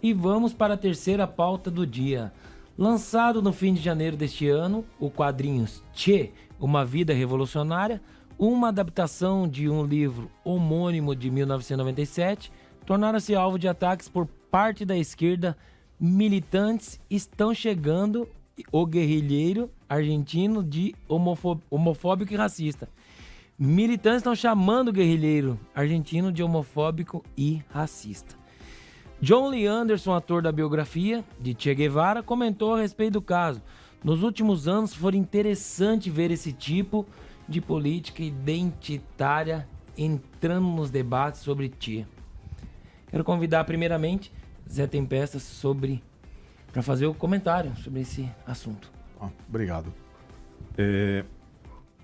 E vamos para a terceira pauta do dia. Lançado no fim de janeiro deste ano, o quadrinho Che, Uma Vida Revolucionária, uma adaptação de um livro homônimo de 1997, tornaram-se alvo de ataques por parte da esquerda. Militantes estão chegando o guerrilheiro argentino de homofóbico e racista. Militantes estão chamando o guerrilheiro argentino de homofóbico e racista. John Lee Anderson, ator da biografia de Che Guevara, comentou a respeito do caso. Nos últimos anos foi interessante ver esse tipo de política identitária entrando nos debates sobre Che. Quero convidar primeiramente Zé Tempesta para fazer o comentário sobre esse assunto. Obrigado.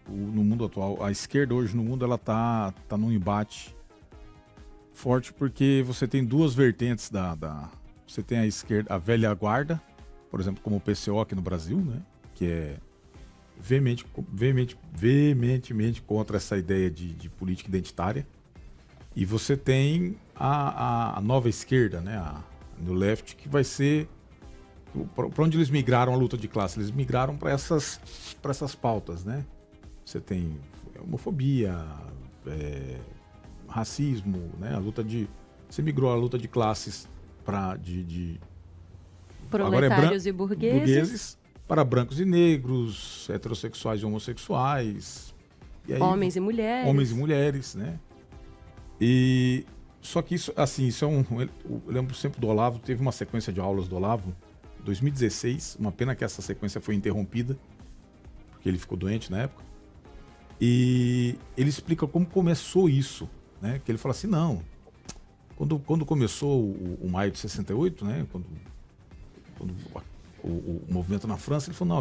No mundo atual, a esquerda hoje no mundo ela tá num embate forte porque você tem duas vertentes você tem a esquerda, a velha guarda, por exemplo, como o PCO aqui no Brasil, né, que é veementemente contra essa ideia de política identitária. E você tem a nova esquerda, né, a New Left, que vai ser para onde eles migraram a luta de classe. Eles migraram para essas pautas, né? Você tem homofobia, racismo, né? Você migrou a luta de classes para proletários e burgueses para brancos e negros, heterossexuais e homossexuais, e aí, homens e mulheres, né? E só que isso, assim, eu lembro sempre do Olavo, teve uma sequência de aulas do Olavo, 2016, uma pena que essa sequência foi interrompida, porque ele ficou doente na época. E ele explica como começou isso, né? Que ele fala assim, não, quando começou o maio de 68, né? Quando o movimento na França, ele falou, não,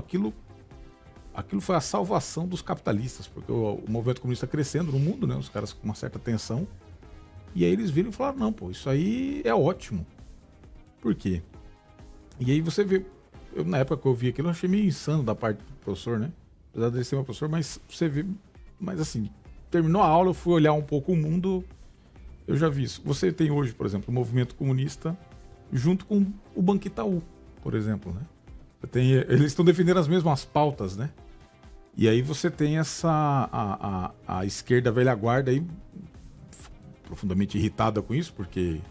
aquilo foi a salvação dos capitalistas, porque o movimento comunista crescendo no mundo, né? Os caras com uma certa tensão. E aí eles viram e falaram, não, pô, isso aí é ótimo. Por quê? E aí você vê, na época que eu vi aquilo, eu achei meio insano da parte do professor, né? Apesar dele ser meu professor, mas você vê, mas assim, terminou a aula, eu fui olhar um pouco o mundo, eu já vi isso. Você tem hoje, por exemplo, o movimento comunista junto com o Banco Itaú, por exemplo, né? Eles estão defendendo as mesmas pautas, né? E aí você tem a esquerda velha guarda aí, profundamente irritada com isso, porque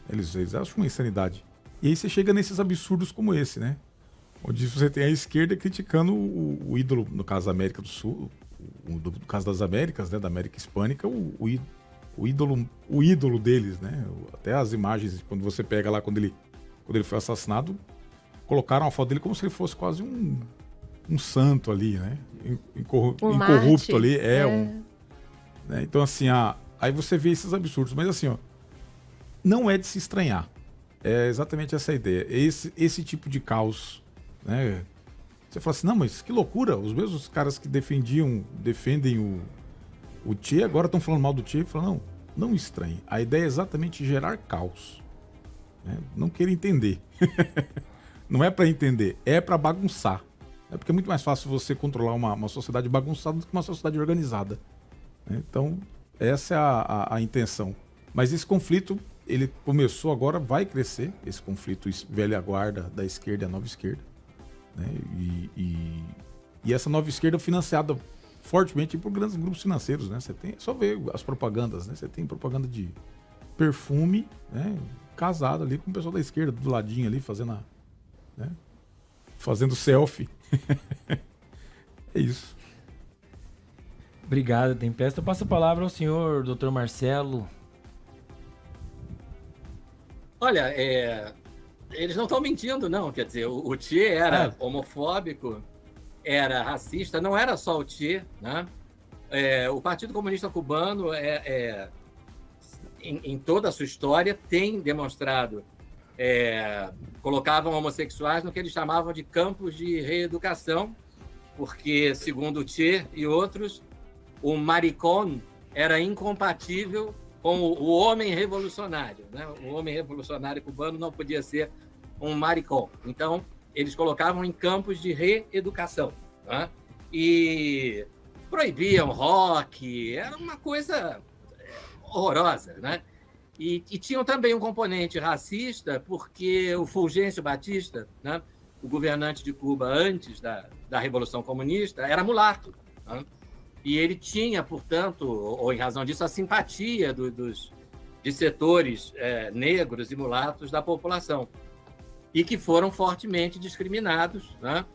eles acham uma insanidade. E aí você chega nesses absurdos como esse, né? Onde você tem a esquerda criticando o ídolo, no caso da América do Sul, no caso das Américas, né? Da América Hispânica, o ídolo deles, né? Até as imagens, quando você pega lá, quando ele foi assassinado, colocaram a foto dele como se ele fosse quase um santo ali, né? Incorrupto ali. Né? Então, assim, aí você vê esses absurdos. Mas, assim, ó, não é de se estranhar. É exatamente essa a ideia. Esse tipo de caos, né? Você fala assim, não, mas que loucura. Os mesmos caras que defendem o Che, agora estão falando mal do Che. Falam, não estranhe. A ideia é exatamente gerar caos. Né? Não queira entender. Não é para entender, é para bagunçar. Porque é muito mais fácil você controlar uma sociedade bagunçada do que uma sociedade organizada. Né? Então, essa é a intenção. Mas esse conflito, ele começou agora, vai crescer, esse conflito velha guarda da esquerda e a nova esquerda. Né? E essa nova esquerda financiada fortemente por grandes grupos financeiros. Né? Você tem, só ver as propagandas, né? Você tem propaganda de perfume, né? Casado ali com o pessoal da esquerda, do ladinho ali, fazendo selfie. É isso. Obrigado, Tempesta. Eu passo a palavra ao senhor, Dr. Marcelo. Olha, eles não estão mentindo, não. Quer dizer, o Che era homofóbico, era racista, não era só o Che, né? O Partido Comunista Cubano, em toda a sua história, tem demonstrado, colocavam homossexuais no que eles chamavam de campos de reeducação, porque, segundo o Che e outros, o maricón era incompatível com o homem revolucionário, né? O homem revolucionário cubano não podia ser um maricón. Então, eles colocavam em campos de reeducação, né? E proibiam rock, era uma coisa horrorosa, né? E tinham também um componente racista, porque o Fulgêncio Batista, né, o governante de Cuba antes da Revolução Comunista, era mulato. Né? E ele tinha, portanto, ou em razão disso, a simpatia de setores negros e mulatos da população, e que foram fortemente discriminados, né,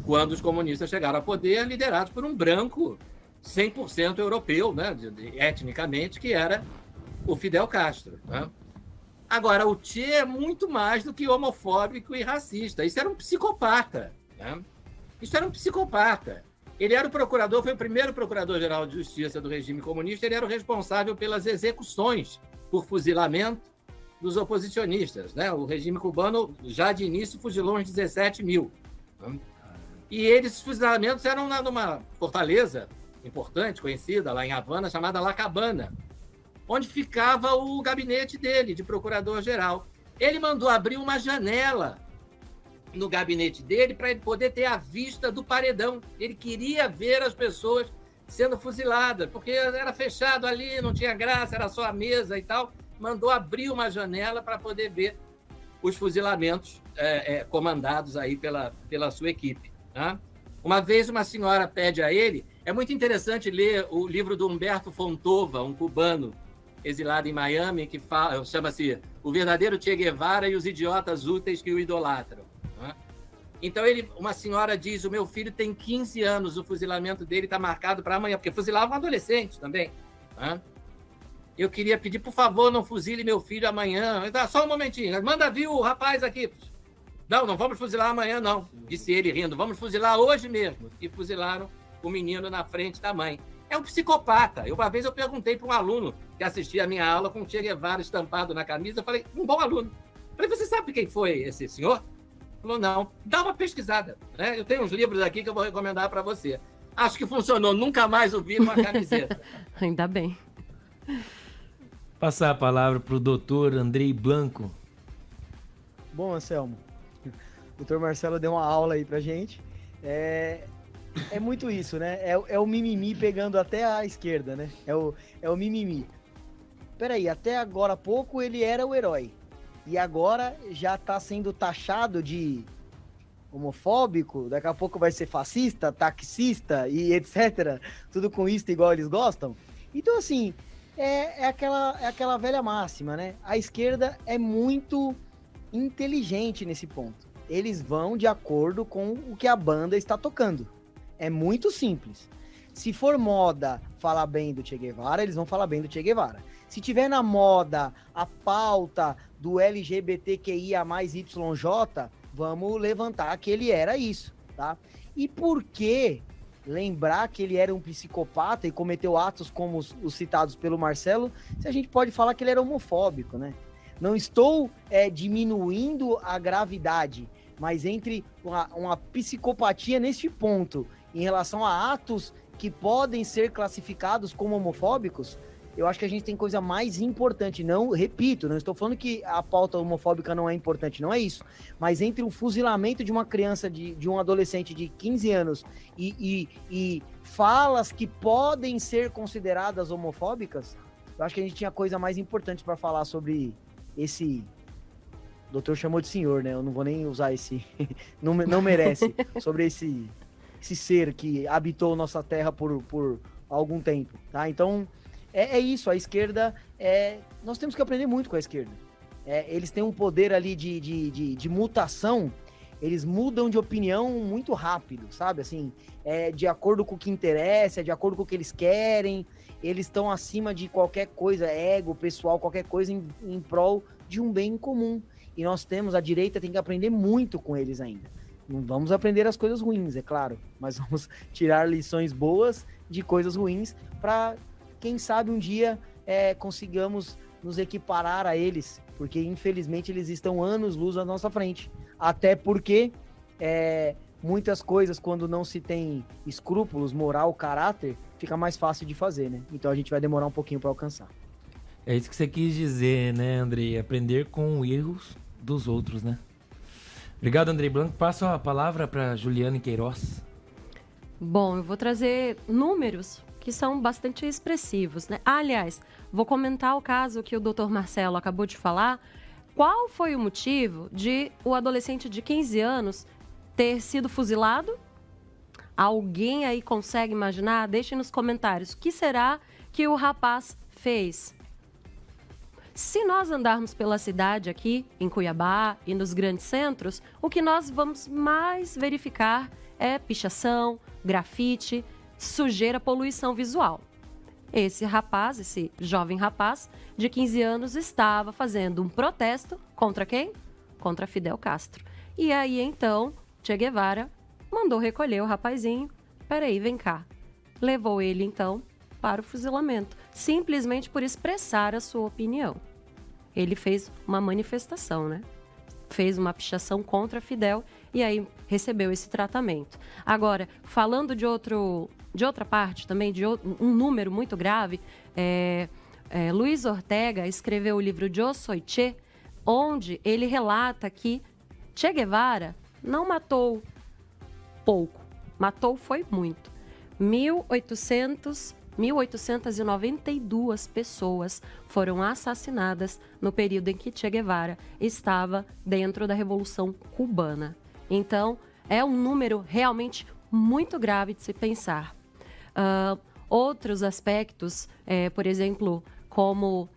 quando os comunistas chegaram ao poder, liderados por um branco 100% europeu, né, etnicamente, que era o Fidel Castro. Né? Agora, o Che é muito mais do que homofóbico e racista. Isso era um psicopata. Né? Isso era um psicopata. Ele era o procurador, foi o primeiro procurador-geral de justiça do regime comunista, ele era o responsável pelas execuções por fuzilamento dos oposicionistas. Né? O regime cubano, já de início, fuzilou uns 17 mil. Né? E esses fuzilamentos eram numa fortaleza importante, conhecida lá em Havana, chamada La Cabana, onde ficava o gabinete dele, de procurador-geral. Ele mandou abrir uma janela no gabinete dele para ele poder ter a vista do paredão. Ele queria ver as pessoas sendo fuziladas, porque era fechado ali, não tinha graça, era só a mesa e tal. Mandou abrir uma janela para poder ver os fuzilamentos comandados aí pela sua equipe. Tá? Uma vez uma senhora pede a ele, é muito interessante ler o livro do Humberto Fontova, um cubano exilado em Miami, que chama-se O Verdadeiro Che Guevara e os Idiotas Úteis que o Idolatram. Né? Então, uma senhora diz, o meu filho tem 15 anos, o fuzilamento dele está marcado para amanhã, porque fuzilavam adolescentes também. Né? Eu queria pedir, por favor, não fuzile meu filho amanhã. Só um momentinho, manda vir o rapaz aqui. Não vamos fuzilar amanhã, não, disse ele rindo. Vamos fuzilar hoje mesmo. E fuzilaram o menino na frente da mãe. É um psicopata. Uma vez eu perguntei para um aluno que assistia a minha aula com o Che Guevara estampado na camisa, eu falei, um bom aluno. Eu falei, você sabe quem foi esse senhor? Ele falou, não. Dá uma pesquisada. Né? Eu tenho uns livros aqui que eu vou recomendar para você. Acho que funcionou. Nunca mais o vi com a camiseta. Ainda bem. Passar a palavra para o doutor Andrei Blanco. Bom, Anselmo, o doutor Marcelo deu uma aula aí pra gente. É muito isso, né? É o mimimi pegando até a esquerda, né? É o mimimi. Peraí, até agora há pouco ele era o herói. E agora já tá sendo taxado de homofóbico, daqui a pouco vai ser fascista, taxista e etc. Tudo com isso igual eles gostam. Então, assim, é aquela velha máxima, né? A esquerda é muito inteligente nesse ponto. Eles vão de acordo com o que a banda está tocando. É muito simples. Se for moda falar bem do Che Guevara, eles vão falar bem do Che Guevara. Se tiver na moda a pauta do LGBTQIA+, YJ, vamos levantar que ele era isso, tá? E por que lembrar que ele era um psicopata e cometeu atos como os citados pelo Marcelo, se a gente pode falar que ele era homofóbico, né? Não estou diminuindo a gravidade, mas entre uma psicopatia neste ponto, em relação a atos que podem ser classificados como homofóbicos, eu acho que a gente tem coisa mais importante. Não, repito, não estou falando que a pauta homofóbica não é importante, não é isso. Mas entre o fuzilamento de uma criança, de um adolescente de 15 anos e falas que podem ser consideradas homofóbicas, eu acho que a gente tinha coisa mais importante para falar sobre esse... O doutor chamou de senhor, né? Eu não vou nem usar esse... não merece. Sobre esse ser que habitou nossa terra por algum tempo, tá? Então, é isso. A esquerda... nós temos que aprender muito com a esquerda. Eles têm um poder ali de mutação. Eles mudam de opinião muito rápido, sabe? Assim, de acordo com o que interessa, de acordo com o que eles querem. Eles estão acima de qualquer coisa, ego, pessoal, qualquer coisa em prol de um bem comum. E nós temos, a direita tem que aprender muito com eles ainda. Não vamos aprender as coisas ruins, é claro, mas vamos tirar lições boas de coisas ruins para, quem sabe, um dia consigamos nos equiparar a eles, porque infelizmente eles estão anos-luz à nossa frente. Até porque muitas coisas, quando não se tem escrúpulos, moral, caráter, fica mais fácil de fazer, né? Então a gente vai demorar um pouquinho para alcançar. É isso que você quis dizer, né, Andrei? Aprender com erros dos outros, né? Obrigado, Andrei Blanco. Passo a palavra para Juliane Queiroz. Bom, eu vou trazer números que que são bastante expressivos, né? Aliás, vou comentar o caso que o Dr. Marcelo acabou de falar. Qual foi o motivo de o adolescente de 15 anos ter sido fuzilado? Alguém aí consegue imaginar? Deixe nos comentários. O que será que o rapaz fez? Se nós andarmos pela cidade aqui, em Cuiabá e nos grandes centros, o que nós vamos mais verificar é pichação, grafite, sujeira, poluição visual. Esse rapaz, esse jovem rapaz de 15 anos, estava fazendo um protesto contra quem? Contra Fidel Castro. E aí, então, Che Guevara mandou recolher o rapazinho. Peraí, vem cá. Levou ele, então, para o fuzilamento, simplesmente por expressar a sua opinião. Ele fez uma manifestação, né? Fez uma pichação contra Fidel e aí recebeu esse tratamento. Agora, falando de outra parte também, de um número muito grave, Luiz Ortega escreveu o livro Yo Soy Che, onde ele relata que Che Guevara não matou pouco, matou foi muito. 1.892 pessoas foram assassinadas no período em que Che Guevara estava dentro da Revolução Cubana. Então, é um número realmente muito grave de se pensar. Outros aspectos, por exemplo, como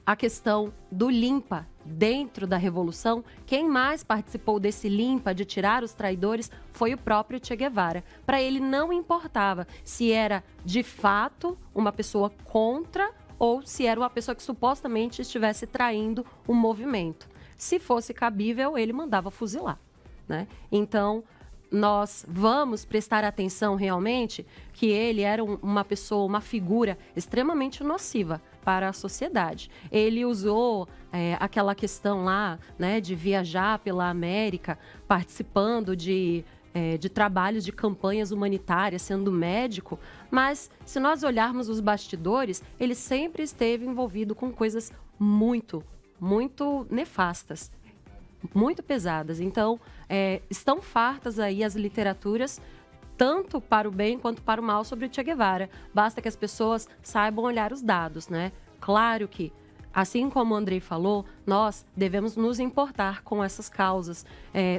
a questão do limpa dentro da Revolução, quem mais participou desse limpa de tirar os traidores foi o próprio Che Guevara. Para ele não importava se era de fato uma pessoa contra ou se era uma pessoa que supostamente estivesse traindo o movimento. Se fosse cabível, ele mandava fuzilar, né? Então, nós vamos prestar atenção realmente que ele era uma pessoa, uma figura extremamente nociva para a sociedade. Ele usou aquela questão lá, né, de viajar pela América, participando de trabalhos de campanhas humanitárias, sendo médico, mas se nós olharmos os bastidores, ele sempre esteve envolvido com coisas muito, muito nefastas, muito pesadas. Então, estão fartas aí as literaturas, tanto para o bem quanto para o mal, sobre o Che Guevara. Basta que as pessoas saibam olhar os dados, né? Claro que, assim como o Andrei falou, nós devemos nos importar com essas causas,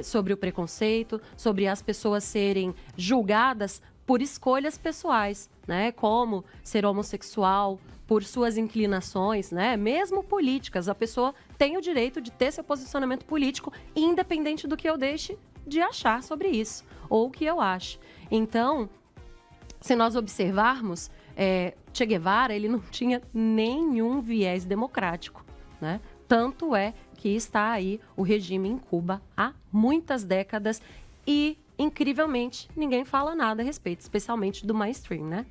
sobre o preconceito, sobre as pessoas serem julgadas por escolhas pessoais, né? Como ser homossexual, por suas inclinações, né? Mesmo políticas. A pessoa tem o direito de ter seu posicionamento político, independente do que eu deixe de achar sobre isso, ou o que eu acho. Então, se nós observarmos, Che Guevara, ele não tinha nenhum viés democrático, né? Tanto é que está aí o regime em Cuba há muitas décadas e, incrivelmente, ninguém fala nada a respeito, especialmente do mainstream, né?